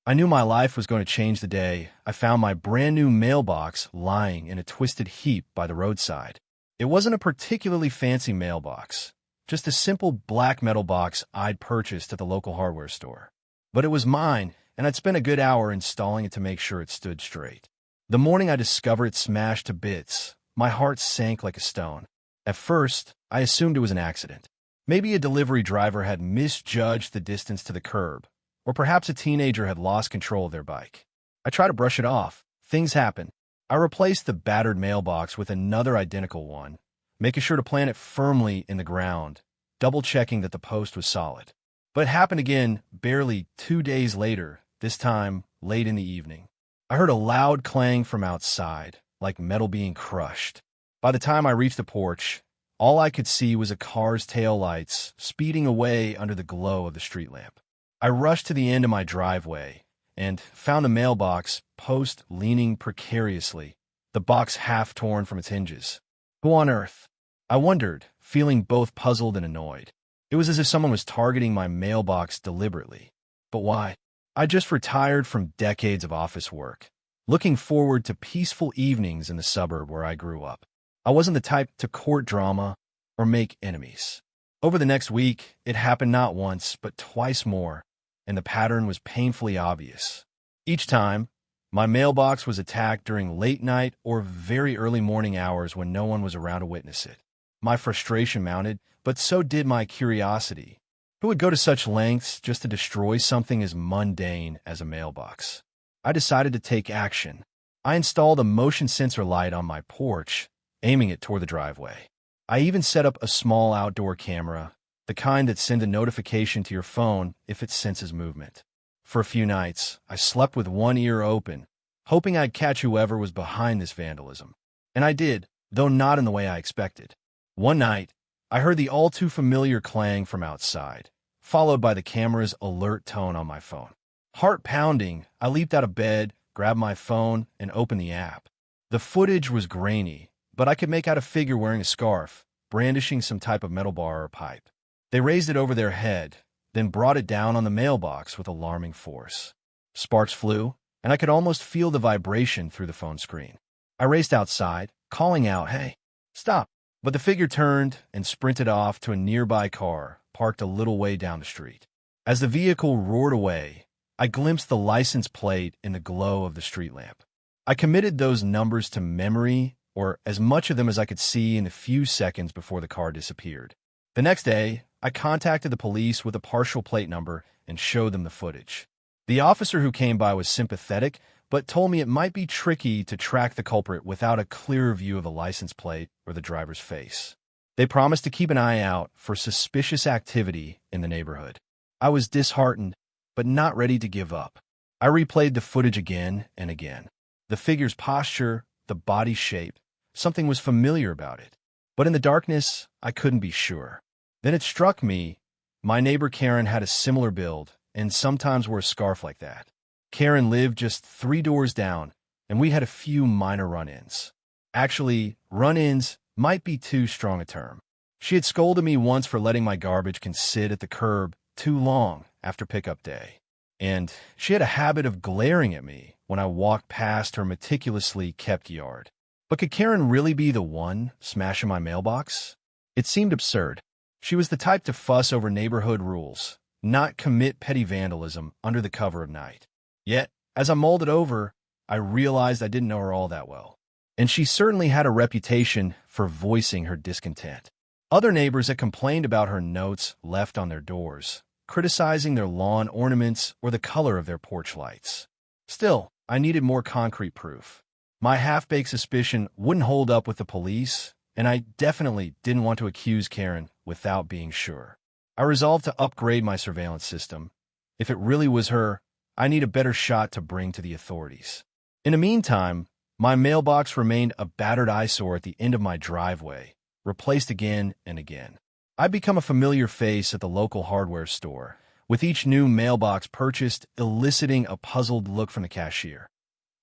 I knew my life was going to change the day I found my brand new mailbox lying in a twisted heap by the roadside. It wasn't a particularly fancy mailbox, just a simple black metal box I'd purchased at the local hardware store. But it was mine, and I'd spent a good hour installing it to make sure it stood straight. The morning I discovered it smashed to bits, my heart sank like a stone. At first, I assumed it was an accident. Maybe a delivery driver had misjudged the distance to the curb, or perhaps a teenager had lost control of their bike. I tried to brush it off. Things happen. I replaced the battered mailbox with another identical one, making sure to plant it firmly in the ground, double-checking that the post was solid. But it happened again barely 2 days later, this time late in the evening. I heard a loud clang from outside, like metal being crushed. By the time I reached the porch, all I could see was a car's taillights speeding away under the glow of the street lamp. I rushed to the end of my driveway and found the mailbox post leaning precariously, the box half torn from its hinges. Who on earth? I wondered, feeling both puzzled and annoyed. It was as if someone was targeting my mailbox deliberately. But why? I just retired from decades of office work, looking forward to peaceful evenings in the suburb where I grew up. I wasn't the type to court drama or make enemies. Over the next week, it happened not once, but twice more, and the pattern was painfully obvious. Each time, my mailbox was attacked during late night or very early morning hours when no one was around to witness it. My frustration mounted, but so did my curiosity. Who would go to such lengths just to destroy something as mundane as a mailbox? I decided to take action. I installed a motion sensor light on my porch, aiming it toward the driveway. I even set up a small outdoor camera, the kind that sends a notification to your phone if it senses movement. For a few nights, I slept with one ear open, hoping I'd catch whoever was behind this vandalism. And I did, though not in the way I expected. One night, I heard the all-too-familiar clang from outside, followed by the camera's alert tone on my phone. Heart pounding, I leaped out of bed, grabbed my phone, and opened the app. The footage was grainy, but I could make out a figure wearing a scarf, brandishing some type of metal bar or pipe. They raised it over their head, then brought it down on the mailbox with alarming force. Sparks flew, and I could almost feel the vibration through the phone screen. I raced outside, calling out, "Hey, stop!" But the figure turned and sprinted off to a nearby car, parked a little way down the street. As the vehicle roared away, I glimpsed the license plate in the glow of the street lamp. I committed those numbers to memory, or as much of them as I could see in the few seconds before the car disappeared. The next day, I contacted the police with a partial plate number and showed them the footage. The officer who came by was sympathetic, but told me it might be tricky to track the culprit without a clearer view of the license plate or the driver's face. They promised to keep an eye out for suspicious activity in the neighborhood. I was disheartened, but not ready to give up. I replayed the footage again and again. The figure's posture, the body shape, something was familiar about it. But in the darkness, I couldn't be sure. Then it struck me, my neighbor Karen had a similar build, and sometimes wore a scarf like that. Karen lived just 3 doors down, and we had a few minor run-ins. Actually, run-ins might be too strong a term. She had scolded me once for letting my garbage can sit at the curb too long after pickup day. And she had a habit of glaring at me when I walked past her meticulously kept yard. But could Karen really be the one smashing my mailbox? It seemed absurd. She was the type to fuss over neighborhood rules, not commit petty vandalism under the cover of night. Yet, as I mulled it over, I realized I didn't know her all that well. And she certainly had a reputation for voicing her discontent. Other neighbors had complained about her notes left on their doors, criticizing their lawn ornaments or the color of their porch lights. Still, I needed more concrete proof. My half-baked suspicion wouldn't hold up with the police, and I definitely didn't want to accuse Karen without being sure. I resolved to upgrade my surveillance system. If it really was her, I need a better shot to bring to the authorities. In the meantime, my mailbox remained a battered eyesore at the end of my driveway, replaced again and again. I'd become a familiar face at the local hardware store, with each new mailbox purchased eliciting a puzzled look from the cashier.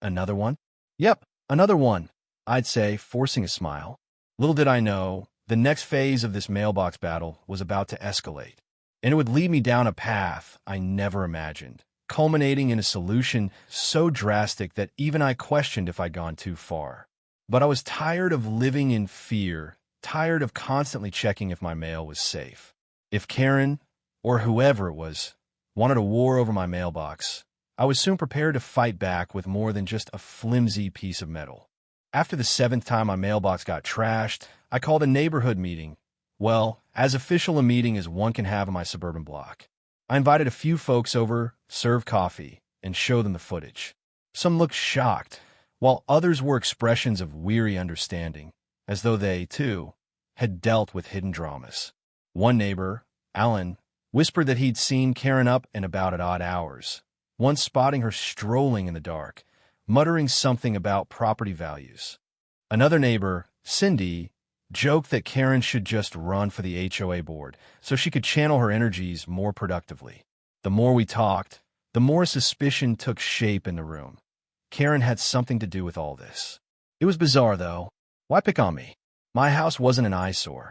Another one? Yep, another one, I'd say, forcing a smile. Little did I know, the next phase of this mailbox battle was about to escalate, and it would lead me down a path I never imagined, culminating in a solution so drastic that even I questioned if I'd gone too far. But I was tired of living in fear, tired of constantly checking if my mail was safe. If Karen, or whoever it was, wanted a war over my mailbox, I was soon prepared to fight back with more than just a flimsy piece of metal. After the 7th time my mailbox got trashed, I called a neighborhood meeting. Well, as official a meeting as one can have in my suburban block. I invited a few folks over, served coffee, and showed them the footage. Some looked shocked, while others were expressions of weary understanding, as though they, too, had dealt with hidden dramas. One neighbor, Alan, whispered that he'd seen Karen up and about at odd hours, once spotting her strolling in the dark, muttering something about property values. Another neighbor, Cindy, joked that Karen should just run for the HOA board so she could channel her energies more productively. The more we talked, the more suspicion took shape in the room. Karen had something to do with all this. It was bizarre, though. Why pick on me? My house wasn't an eyesore.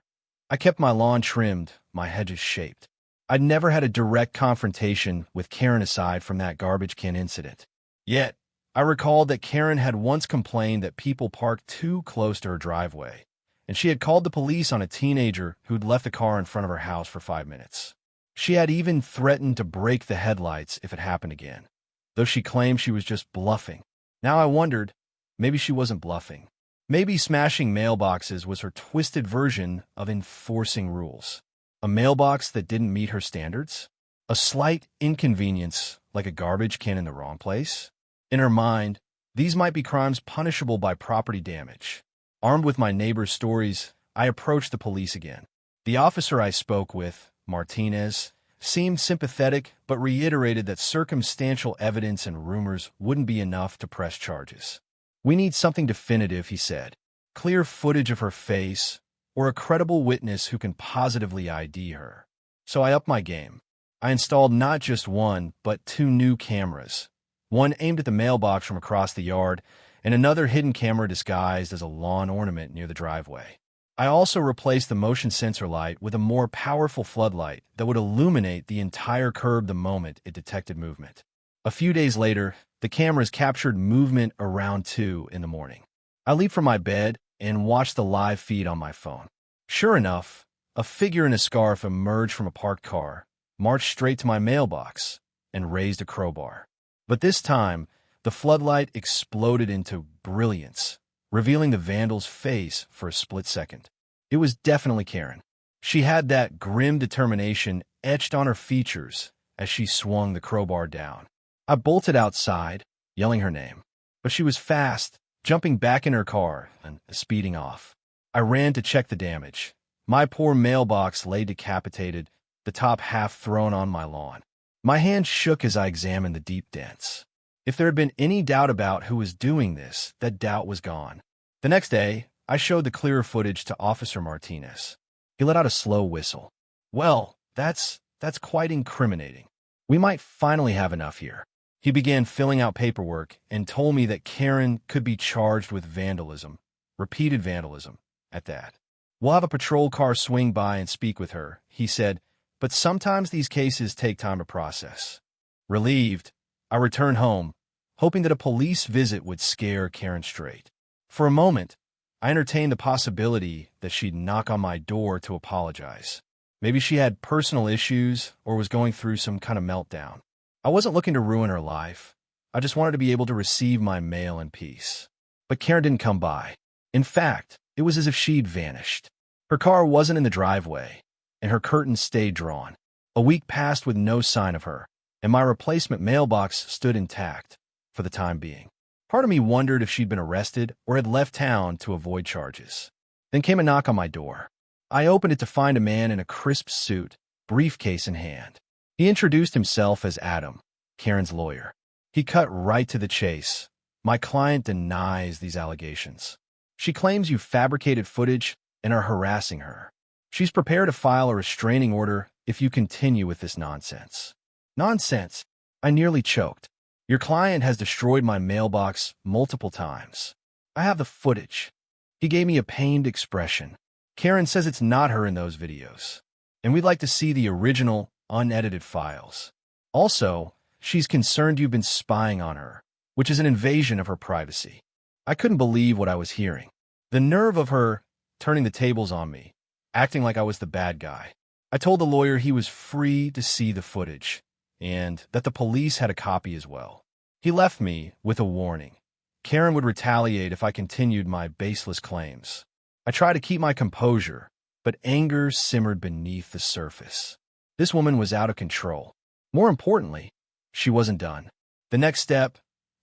I kept my lawn trimmed, my hedges shaped. I'd never had a direct confrontation with Karen aside from that garbage can incident. Yet, I recalled that Karen had once complained that people parked too close to her driveway, and she had called the police on a teenager who'd left the car in front of her house for 5 minutes. She had even threatened to break the headlights if it happened again, though she claimed she was just bluffing. Now I wondered, maybe she wasn't bluffing. Maybe smashing mailboxes was her twisted version of enforcing rules. A mailbox that didn't meet her standards? A slight inconvenience, like a garbage can in the wrong place? In her mind, these might be crimes punishable by property damage. Armed with my neighbor's stories, I approached the police again. The officer I spoke with, Martinez, seemed sympathetic but reiterated that circumstantial evidence and rumors wouldn't be enough to press charges. "We need something definitive," he said. "Clear footage of her face, or a credible witness who can positively ID her." So I upped my game. I installed not just one, but 2 new cameras. One aimed at the mailbox from across the yard, and another hidden camera disguised as a lawn ornament near the driveway. I also replaced the motion sensor light with a more powerful floodlight that would illuminate the entire curb the moment it detected movement. A few days later, the cameras captured movement around 2 in the morning. I leaped from my bed and watched the live feed on my phone. Sure enough, a figure in a scarf emerged from a parked car, marched straight to my mailbox, and raised a crowbar. But this time, the floodlight exploded into brilliance, revealing the vandal's face for a split second. It was definitely Karen. She had that grim determination etched on her features as she swung the crowbar down. I bolted outside, yelling her name, but she was fast, jumping back in her car and speeding off. I ran to check the damage. My poor mailbox lay decapitated, the top half thrown on my lawn. My hand shook as I examined the deep dents. If there had been any doubt about who was doing this, that doubt was gone. The next day, I showed the clearer footage to Officer Martinez. He let out a slow whistle. "Well, that's quite incriminating. We might finally have enough here." He began filling out paperwork and told me that Karen could be charged with vandalism, repeated vandalism, at that. "We'll have a patrol car swing by and speak with her," he said, "but sometimes these cases take time to process." Relieved, I returned home, hoping that a police visit would scare Karen straight. For a moment, I entertained the possibility that she'd knock on my door to apologize. Maybe she had personal issues or was going through some kind of meltdown. I wasn't looking to ruin her life. I just wanted to be able to receive my mail in peace. But Karen didn't come by. In fact, it was as if she'd vanished. Her car wasn't in the driveway, and her curtains stayed drawn. A week passed with no sign of her, and my replacement mailbox stood intact, for the time being. Part of me wondered if she'd been arrested or had left town to avoid charges. Then came a knock on my door. I opened it to find a man in a crisp suit, briefcase in hand. He introduced himself as Adam, Karen's lawyer. He cut right to the chase. "My client denies these allegations. She claims you fabricated footage and are harassing her. She's prepared to file a restraining order if you continue with this nonsense." Nonsense? I nearly choked. "Your client has destroyed my mailbox multiple times. I have the footage." He gave me a pained expression. "Karen says it's not her in those videos, and we'd like to see the original, unedited files. Also, She's concerned you've been spying on her, which is an invasion of her privacy. I couldn't believe what I was hearing. The nerve of her turning the tables on me, acting like I was the bad guy. I told the lawyer he was free to see the footage, and that the police had a copy as well. He left me with a warning. Karen would retaliate if I continued my baseless claims. I tried to keep my composure, but anger simmered beneath the surface. This woman was out of control. More importantly, she wasn't done. The next step,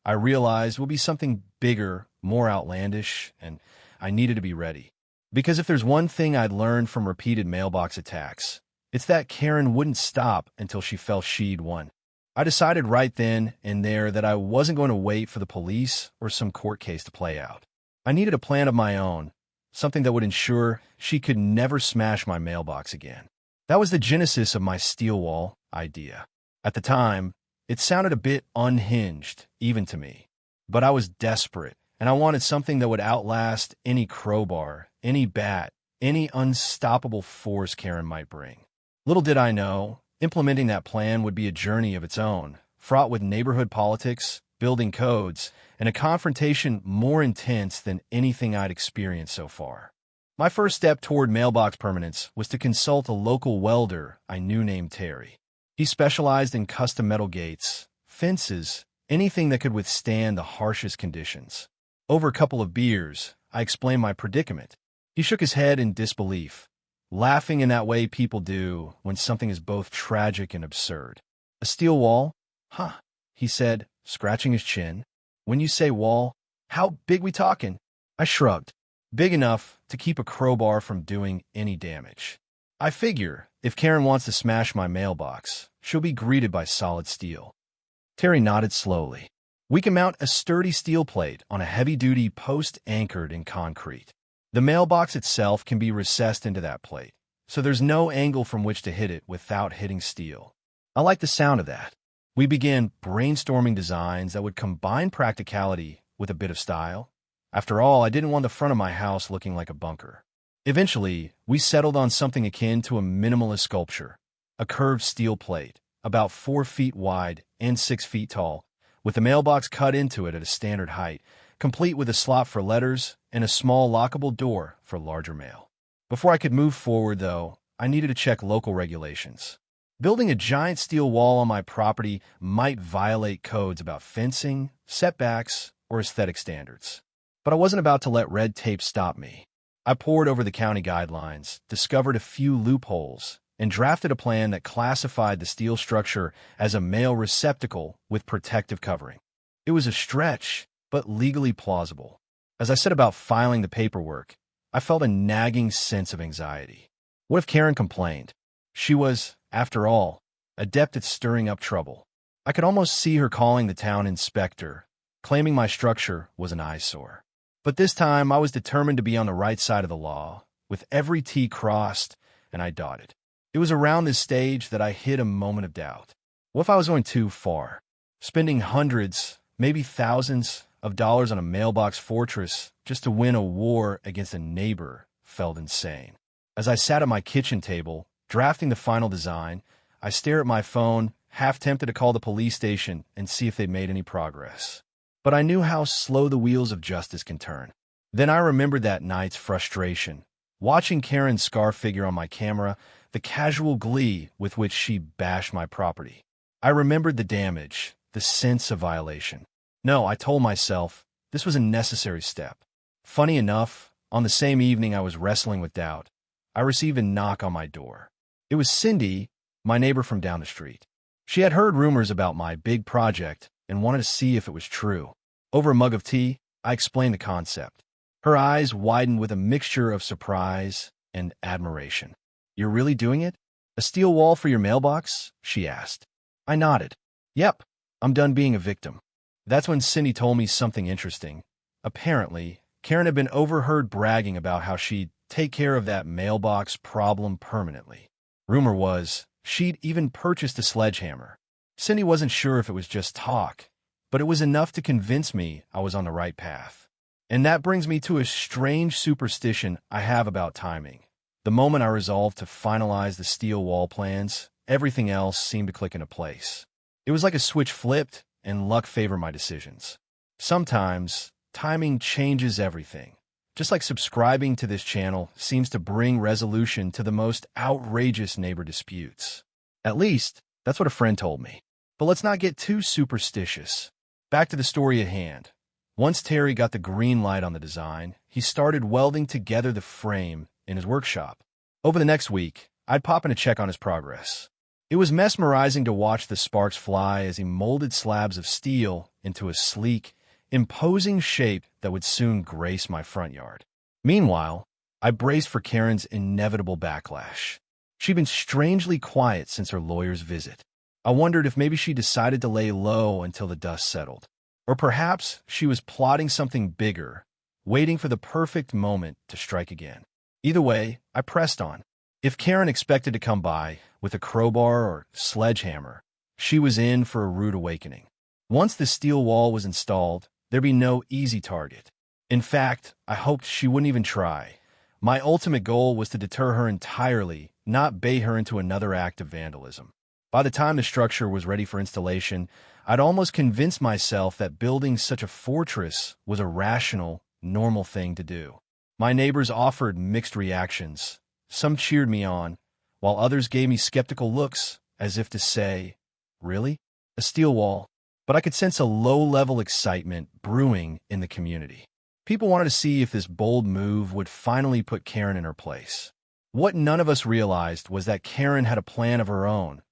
I realized, will be something bigger, more outlandish, and I needed to be ready. Because if there's one thing I'd learned from repeated mailbox attacks, it's that Karen wouldn't stop until she felt she'd won. I decided right then and there that I wasn't going to wait for the police or some court case to play out. I needed a plan of my own, something that would ensure she could never smash my mailbox again. That was the genesis of my steel wall idea. At the time, it sounded a bit unhinged, even to me. But I was desperate, and I wanted something that would outlast any crowbar, any bat, any unstoppable force Karen might bring. Little did I know, implementing that plan would be a journey of its own, fraught with neighborhood politics, building codes, and a confrontation more intense than anything I'd experienced so far. My first step toward mailbox permanence was to consult a local welder I knew named Terry. He specialized in custom metal gates, fences, anything that could withstand the harshest conditions. Over a couple of beers, I explained my predicament. He shook his head in disbelief, laughing in that way people do when something is both tragic and absurd. A steel wall? Huh, he said, scratching his chin. When you say wall, how big we talking? I shrugged. Big enough to keep a crowbar from doing any damage. I figure, if Karen wants to smash my mailbox, she'll be greeted by solid steel. Terry nodded slowly. We can mount a sturdy steel plate on a heavy-duty post anchored in concrete. The mailbox itself can be recessed into that plate, so there's no angle from which to hit it without hitting steel. I like the sound of that. We began brainstorming designs that would combine practicality with a bit of style. After all, I didn't want the front of my house looking like a bunker. Eventually, we settled on something akin to a minimalist sculpture, a curved steel plate, about 4 feet wide and 6 feet tall, with the mailbox cut into it at a standard height, complete with a slot for letters and a small lockable door for larger mail. Before I could move forward, though, I needed to check local regulations. Building a giant steel wall on my property might violate codes about fencing, setbacks, or aesthetic standards. But I wasn't about to let red tape stop me. I pored over the county guidelines, discovered a few loopholes, and drafted a plan that classified the steel structure as a mail receptacle with protective covering. It was a stretch, but legally plausible. As I set about filing the paperwork, I felt a nagging sense of anxiety. What if Karen complained? She was, after all, adept at stirring up trouble. I could almost see her calling the town inspector, claiming my structure was an eyesore. But this time, I was determined to be on the right side of the law, with every T crossed and I dotted. It was around this stage that I hit a moment of doubt. What if I was going too far? Spending hundreds, maybe thousands of dollars on a mailbox fortress just to win a war against a neighbor felt insane. As I sat at my kitchen table, drafting the final design, I stared at my phone, half tempted to call the police station and see if they'd made any progress. But I knew how slow the wheels of justice can turn. Then I remembered that night's frustration, watching Karen's scar figure on my camera, the casual glee with which she bashed my property. I remembered the damage, the sense of violation. No, I told myself, this was a necessary step. Funny enough, on the same evening I was wrestling with doubt, I received a knock on my door. It was Cindy, my neighbor from down the street. She had heard rumors about my big project and wanted to see if it was true. Over a mug of tea, I explained the concept. Her eyes widened with a mixture of surprise and admiration. You're really doing it? A steel wall for your mailbox? She asked. I nodded. Yep, I'm done being a victim. That's when Cindy told me something interesting. Apparently, Karen had been overheard bragging about how she'd take care of that mailbox problem permanently. Rumor was, she'd even purchased a sledgehammer. Cindy wasn't sure if it was just talk, but it was enough to convince me I was on the right path. And that brings me to a strange superstition I have about timing. The moment I resolved to finalize the steel wall plans, everything else seemed to click into place. It was like a switch flipped, and luck favored my decisions. Sometimes, timing changes everything. Just like subscribing to this channel seems to bring resolution to the most outrageous neighbor disputes. At least, that's what a friend told me. But let's not get too superstitious. Back to the story at hand. Once Terry got the green light on the design, he started welding together the frame in his workshop. Over the next week, I'd pop in to check on his progress. It was mesmerizing to watch the sparks fly as he molded slabs of steel into a sleek, imposing shape that would soon grace my front yard. Meanwhile, I braced for Karen's inevitable backlash. She'd been strangely quiet since her lawyer's visit. I wondered if maybe she decided to lay low until the dust settled. Or perhaps she was plotting something bigger, waiting for the perfect moment to strike again. Either way, I pressed on. If Karen expected to come by with a crowbar or sledgehammer, she was in for a rude awakening. Once the steel wall was installed, there'd be no easy target. In fact, I hoped she wouldn't even try. My ultimate goal was to deter her entirely, not bait her into another act of vandalism. By the time the structure was ready for installation, I'd almost convinced myself that building such a fortress was a rational, normal thing to do. My neighbors offered mixed reactions. Some cheered me on, while others gave me skeptical looks, as if to say, "Really? A steel wall?" But I could sense a low-level excitement brewing in the community. People wanted to see if this bold move would finally put Karen in her place. What none of us realized was that Karen had a plan of her own,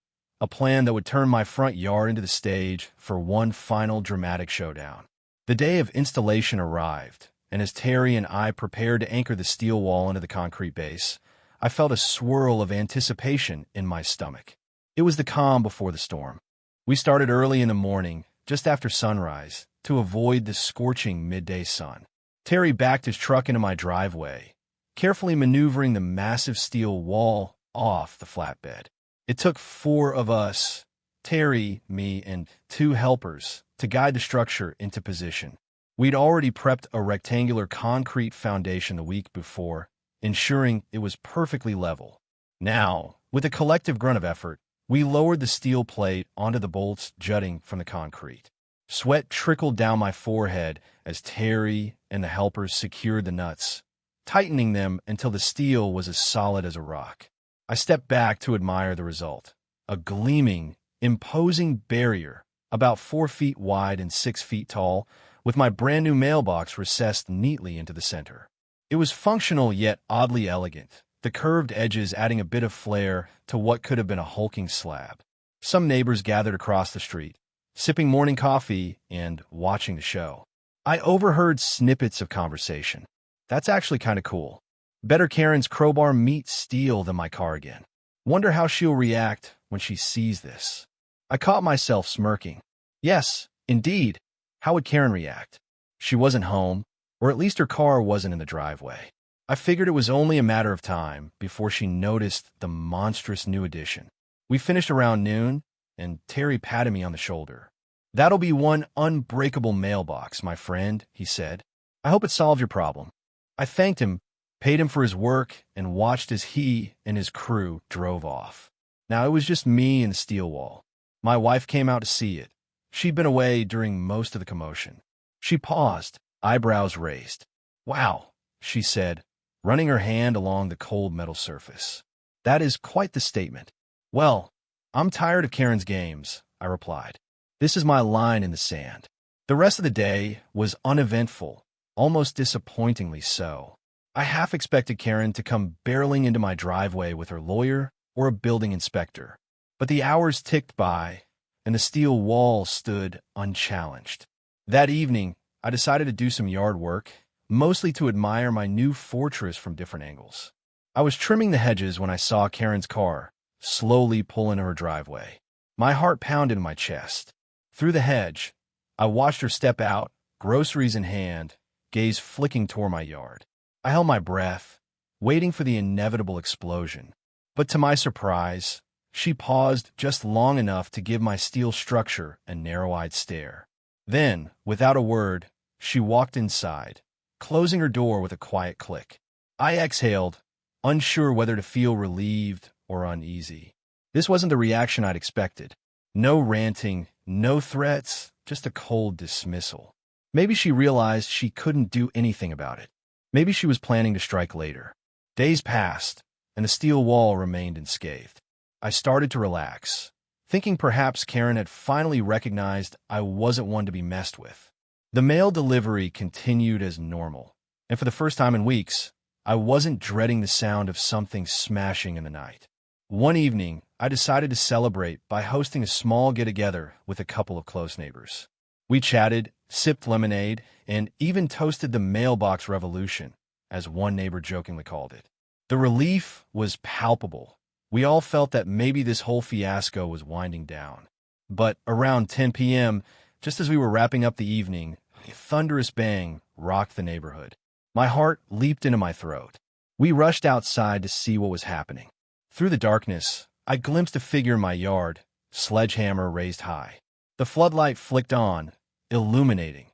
a plan that would turn my front yard into the stage for one final dramatic showdown. The day of installation arrived, and as Terry and I prepared to anchor the steel wall into the concrete base, I felt a swirl of anticipation in my stomach. It was the calm before the storm. We started early in the morning, just after sunrise, to avoid the scorching midday sun. Terry backed his truck into my driveway, carefully maneuvering the massive steel wall off the flatbed. It took 4 of us, Terry, me, and 2 helpers, to guide the structure into position. We'd already prepped a rectangular concrete foundation the week before, ensuring it was perfectly level. Now, with a collective grunt of effort, we lowered the steel plate onto the bolts jutting from the concrete. Sweat trickled down my forehead as Terry and the helpers secured the nuts, tightening them until the steel was as solid as a rock. I stepped back to admire the result. A gleaming, imposing barrier, about 4 feet wide and 6 feet tall, with my brand new mailbox recessed neatly into the center. It was functional yet oddly elegant, the curved edges adding a bit of flair to what could have been a hulking slab. Some neighbors gathered across the street, sipping morning coffee and watching the show. I overheard snippets of conversation. "That's actually kind of cool. Better Karen's crowbar meets steel than my car again. Wonder how she'll react when she sees this." I caught myself smirking. Yes, indeed. How would Karen react? She wasn't home, or at least her car wasn't in the driveway. I figured it was only a matter of time before she noticed the monstrous new addition. We finished around noon, and Terry patted me on the shoulder. "That'll be one unbreakable mailbox, my friend," he said. "I hope it solved your problem." I thanked him, paid him for his work, and watched as he and his crew drove off. Now it was just me and the steel wall. My wife came out to see it. She'd been away during most of the commotion. She paused, eyebrows raised. "Wow," she said, running her hand along the cold metal surface. "That is quite the statement." "Well, I'm tired of Karen's games," I replied. "This is my line in the sand." The rest of the day was uneventful, almost disappointingly so. I half expected Karen to come barreling into my driveway with her lawyer or a building inspector. But the hours ticked by, and the steel wall stood unchallenged. That evening, I decided to do some yard work, mostly to admire my new fortress from different angles. I was trimming the hedges when I saw Karen's car slowly pull into her driveway. My heart pounded in my chest. Through the hedge, I watched her step out, groceries in hand, gaze flicking toward my yard. I held my breath, waiting for the inevitable explosion. But to my surprise, she paused just long enough to give my steel structure a narrow-eyed stare. Then, without a word, she walked inside, closing her door with a quiet click. I exhaled, unsure whether to feel relieved or uneasy. This wasn't the reaction I'd expected. No ranting, no threats, just a cold dismissal. Maybe she realized she couldn't do anything about it. Maybe she was planning to strike later. Days passed, and the steel wall remained unscathed. I started to relax, thinking perhaps Karen had finally recognized I wasn't one to be messed with. The mail delivery continued as normal, and for the first time in weeks, I wasn't dreading the sound of something smashing in the night. One evening, I decided to celebrate by hosting a small get-together with a couple of close neighbors. We chatted, sipped lemonade, and even toasted the mailbox revolution, as one neighbor jokingly called it. The relief was palpable. We all felt that maybe this whole fiasco was winding down. But around 10 p.m., just as we were wrapping up the evening, a thunderous bang rocked the neighborhood. My heart leaped into my throat. We rushed outside to see what was happening. Through the darkness, I glimpsed a figure in my yard, sledgehammer raised high. The floodlight flicked on, illuminating.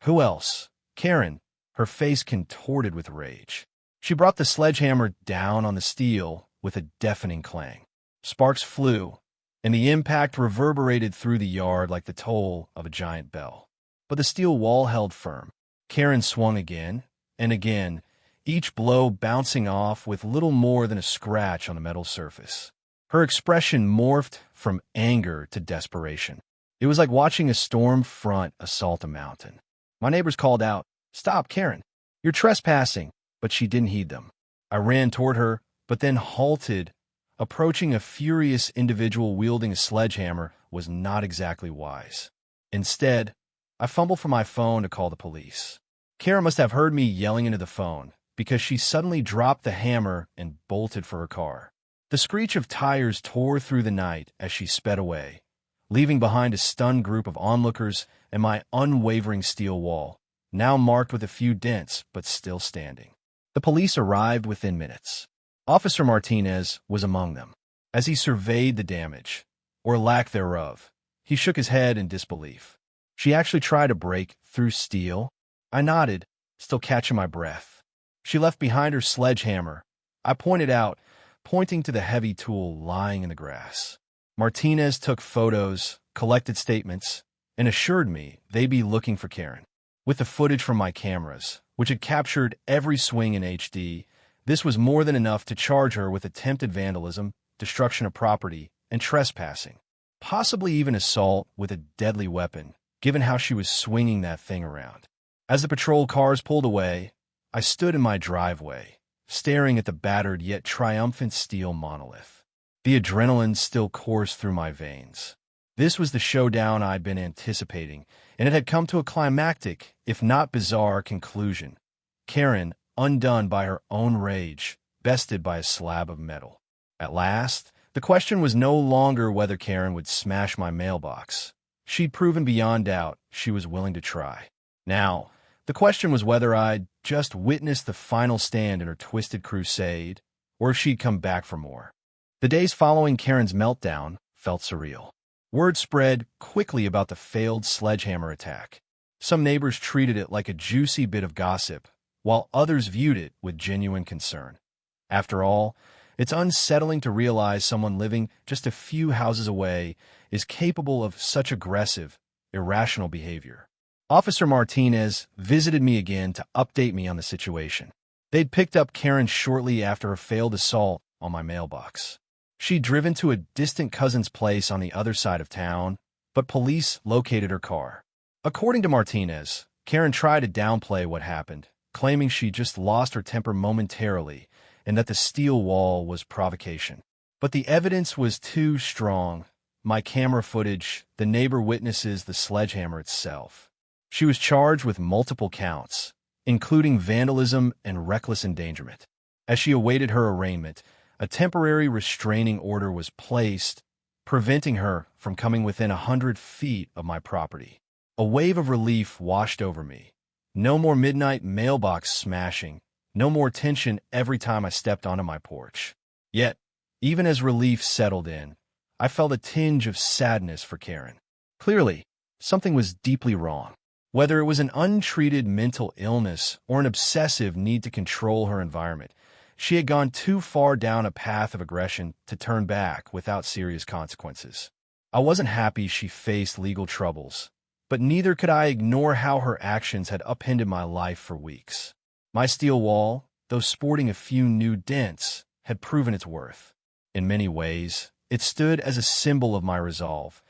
Who else? Karen, her face contorted with rage. She brought the sledgehammer down on the steel with a deafening clang. Sparks flew, and the impact reverberated through the yard like the toll of a giant bell. But the steel wall held firm. Karen swung again and again, each blow bouncing off with little more than a scratch on the metal surface. Her expression morphed from anger to desperation. It was like watching a storm front assault a mountain. My neighbors called out, "Stop, Karen! You're trespassing!" But she didn't heed them. I ran toward her, but then halted. Approaching a furious individual wielding a sledgehammer was not exactly wise. Instead, I fumbled for my phone to call the police. Karen must have heard me yelling into the phone, because she suddenly dropped the hammer and bolted for her car. The screech of tires tore through the night as she sped away, leaving behind a stunned group of onlookers and my unwavering steel wall, now marked with a few dents but still standing. The police arrived within minutes. Officer Martinez was among them. As he surveyed the damage, or lack thereof, he shook his head in disbelief. She actually tried to break through steel? I nodded, still catching my breath. She left behind her sledgehammer, I pointed out, pointing to the heavy tool lying in the grass. Martinez took photos, collected statements, and assured me they'd be looking for Karen. With the footage from my cameras, which had captured every swing in HD, this was more than enough to charge her with attempted vandalism, destruction of property, and trespassing, possibly even assault with a deadly weapon, given how she was swinging that thing around. As the patrol cars pulled away, I stood in my driveway, staring at the battered yet triumphant steel monolith. The adrenaline still coursed through my veins. This was the showdown I'd been anticipating, and it had come to a climactic, if not bizarre, conclusion. Karen, undone by her own rage, bested by a slab of metal. At last, the question was no longer whether Karen would smash my mailbox. She'd proven beyond doubt she was willing to try. Now, the question was whether I'd just witnessed the final stand in her twisted crusade, or if she'd come back for more. The days following Karen's meltdown felt surreal. Word spread quickly about the failed sledgehammer attack. Some neighbors treated it like a juicy bit of gossip, while others viewed it with genuine concern. After all, it's unsettling to realize someone living just a few houses away is capable of such aggressive, irrational behavior. Officer Martinez visited me again to update me on the situation. They'd picked up Karen shortly after her failed assault on my mailbox. She'd driven to a distant cousin's place on the other side of town, but police located her car. According to Martinez, Karen tried to downplay what happened, claiming she just lost her temper momentarily and that the steel wall was provocation. But the evidence was too strong. My camera footage, the neighbor witnesses, the sledgehammer itself. She was charged with multiple counts, including vandalism and reckless endangerment. As she awaited her arraignment, a temporary restraining order was placed, preventing her from coming within 100 feet of my property. A wave of relief washed over me. No more midnight mailbox smashing, no more tension every time I stepped onto my porch. Yet, even as relief settled in, I felt a tinge of sadness for Karen. Clearly, something was deeply wrong. Whether it was an untreated mental illness or an obsessive need to control her environment, she had gone too far down a path of aggression to turn back without serious consequences. I wasn't happy she faced legal troubles, but neither could I ignore how her actions had upended my life for weeks. My steel wall, though sporting a few new dents, had proven its worth. In many ways, it stood as a symbol of my resolve,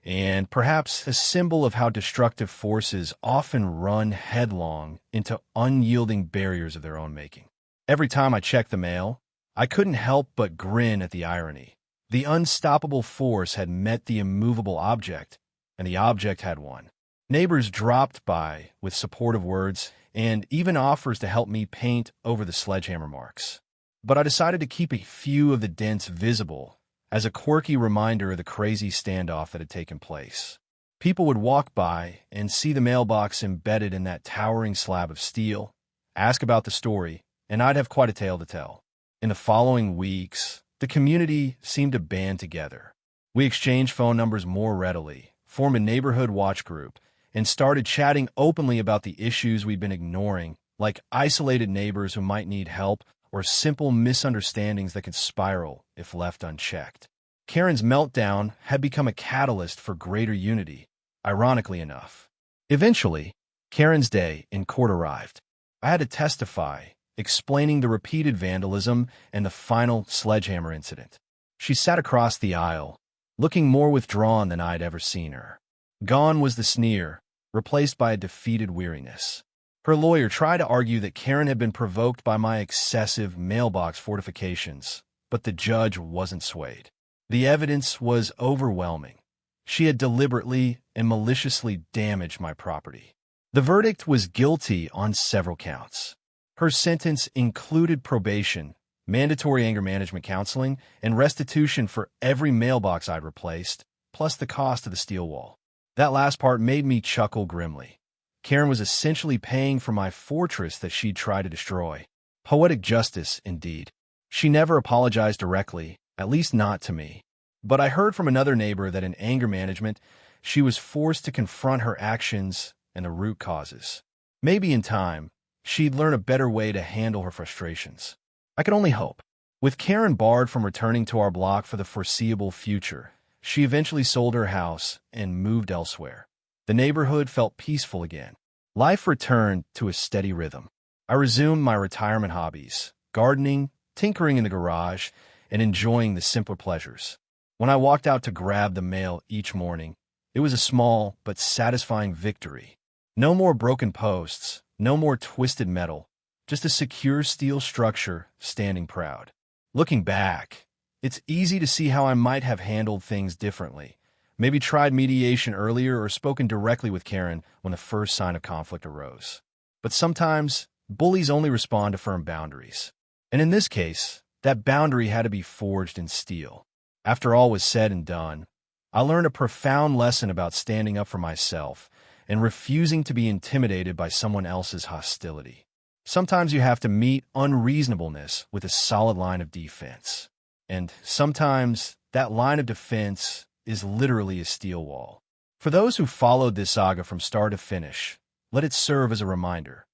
and perhaps a symbol of how destructive forces often run headlong into unyielding barriers of their own making. Every time I checked the mail, I couldn't help but grin at the irony. The unstoppable force had met the immovable object, and the object had won. Neighbors dropped by with supportive words and even offers to help me paint over the sledgehammer marks. But I decided to keep a few of the dents visible as a quirky reminder of the crazy standoff that had taken place. People would walk by and see the mailbox embedded in that towering slab of steel, ask about the story, and I'd have quite a tale to tell. In the following weeks, the community seemed to band together. We exchanged phone numbers more readily, formed a neighborhood watch group, and started chatting openly about the issues we'd been ignoring, like isolated neighbors who might need help or simple misunderstandings that could spiral if left unchecked. Karen's meltdown had become a catalyst for greater unity, ironically enough. Eventually, Karen's day in court arrived. I had to testify, explaining the repeated vandalism and the final sledgehammer incident. She sat across the aisle, looking more withdrawn than I'd ever seen her. Gone was the sneer, replaced by a defeated weariness. Her lawyer tried to argue that Karen had been provoked by my excessive mailbox fortifications, but the judge wasn't swayed. The evidence was overwhelming. She had deliberately and maliciously damaged my property. The verdict was guilty on several counts. Her sentence included probation, mandatory anger management counseling, and restitution for every mailbox I'd replaced, plus the cost of the steel wall. That last part made me chuckle grimly. Karen was essentially paying for my fortress that she'd tried to destroy. Poetic justice, indeed. She never apologized directly, at least not to me. But I heard from another neighbor that in anger management, she was forced to confront her actions and the root causes. Maybe in time, she'd learn a better way to handle her frustrations. I could only hope. With Karen barred from returning to our block for the foreseeable future, she eventually sold her house and moved elsewhere. The neighborhood felt peaceful again. Life returned to a steady rhythm. I resumed my retirement hobbies, gardening, tinkering in the garage, and enjoying the simpler pleasures. When I walked out to grab the mail each morning, it was a small but satisfying victory. No more broken posts, no more twisted metal, just a secure steel structure standing proud. Looking back, it's easy to see how I might have handled things differently. Maybe tried mediation earlier or spoken directly with Karen when the first sign of conflict arose. But sometimes, bullies only respond to firm boundaries. And in this case, that boundary had to be forged in steel. After all was said and done, I learned a profound lesson about standing up for myself and refusing to be intimidated by someone else's hostility. Sometimes you have to meet unreasonableness with a solid line of defense. And sometimes that line of defense is literally a steel wall. For those who followed this saga from start to finish, let it serve as a reminder.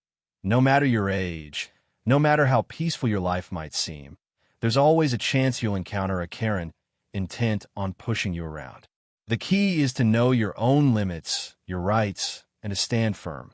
No matter your age, no matter how peaceful your life might seem, there's always a chance you'll encounter a Karen intent on pushing you around. The key is to know your own limits, your rights, and to stand firm,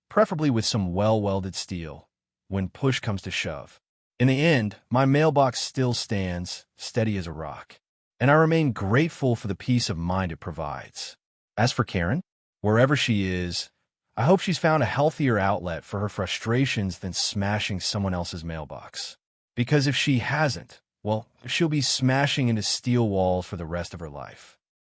preferably with some well-welded steel, when push comes to shove. In the end, my mailbox still stands, steady as a rock, and I remain grateful for the peace of mind it provides. As for Karen, wherever she is, I hope she's found a healthier outlet for her frustrations than smashing someone else's mailbox. Because if she hasn't, well, she'll be smashing into steel walls for the rest of her life.